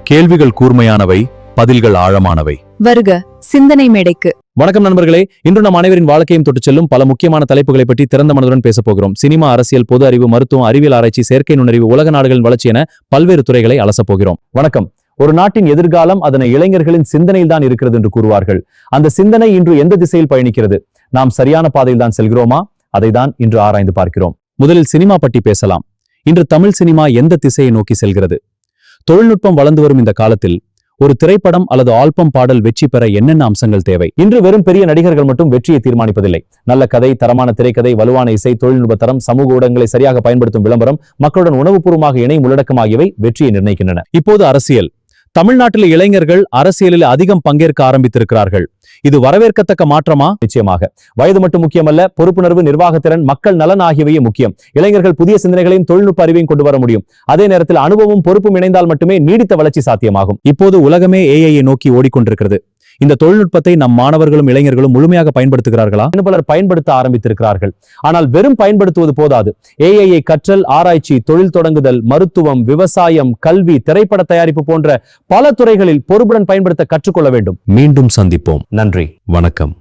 கேள்விகள் கூர்மையானவை, பதில்கள் ஆழமானவை. வருக சிந்தனை மேடைக்கு. வணக்கம் நண்பர்களே. இன்று நம் அனைவரின் வாழ்க்கையும் தொட்டு செல்லும் பல முக்கியமான தலைப்புகளை பற்றி திறந்த மனதுடன் பேச போகிறோம். சினிமா, அரசியல், பொது அறிவு, மருத்துவம், அறிவியல் ஆராய்ச்சி, செயற்கை நுண்ணறிவு, உலக நாடுகளின் வளர்ச்சி என பல்வேறு துறைகளை அலசப் போகிறோம். வணக்கம். ஒரு நாட்டின் எதிர்காலம் அதனை இளைஞர்களின் சிந்தனையில் தான் இருக்கிறது என்று கூறுவார்கள். அந்த சிந்தனை இன்று எந்த திசையில் பயணிக்கிறது? நாம் சரியான பாதையில் தான் செல்கிறோமா? அதை தான் இன்று ஆராய்ந்து பார்க்கிறோம். முதலில் சினிமா பற்றி பேசலாம். இன்று தமிழ் சினிமா எந்த திசையை நோக்கி செல்கிறது? தொழில்நுட்பம் வளர்ந்து வரும் இந்த காலத்தில் ஒரு திரைப்படம் அல்லது ஆல்பம் பாடல் வெற்றி பெற என்னென்ன அம்சங்கள் தேவை? இன்று வெறும் பெரிய நடிகர்கள் மட்டும் வெற்றியை தீர்மானிப்பதில்லை. நல்ல கதை, தரமான திரைக்கதை, வலுவான இசை, தொழில்நுட்ப தரம், சமூக ஊடகங்களை சரியாக பயன்படுத்தும் விளம்பரம், மக்களுடன் உணவுபூர்வமாக இணையும் உள்ளடக்கம் ஆகியவை வெற்றியை நிர்ணயிக்கின்றன. இப்போது அரசியல். தமிழ்நாட்டில் இளைஞர்கள் அரசியலில் அதிகம் பங்கேற்க ஆரம்பித்திருக்கிறார்கள். இது வரவேற்கத்தக்க மாற்றமா? நிச்சயமாக. வயது மட்டும் முக்கியமல்ல, பொறுப்புணர்வு, நிர்வாகத்திறன், மக்கள் நலன் ஆகியவையே முக்கியம். இளைஞர்கள் புதிய சிந்தனைகளையும் தொழில்நுட்ப அறிவையும் கொண்டு வர முடியும். அதே நேரத்தில் அனுபவமும் பொறுப்பும் இணைந்தால் மட்டுமே நீடித்த வளர்ச்சி சாத்தியமாகும். இப்போது உலகமே ஏஐயை நோக்கி ஓடிக்கொண்டிருக்கிறது. இந்த தொழில்நுட்பத்தை நம் மாணவர்களும் இளைஞர்களும் முழுமையாக பயன்படுத்துகிறார்களா? பலர் பயன்படுத்த ஆரம்பித்திருக்கிறார்கள். ஆனால் வெறும் பயன்படுத்துவது போதாது. ஏஐயை கற்றல், ஆராய்ச்சி, தொழில் தொடங்குதல், மருத்துவம், விவசாயம், கல்வி, திரைப்பட தயாரிப்பு போன்ற பல துறைகளில் பொறுப்புடன் பயன்படுத்த கற்றுக்கொள்ள வேண்டும். மீண்டும் சந்திப்போம். நன்றி, வணக்கம்.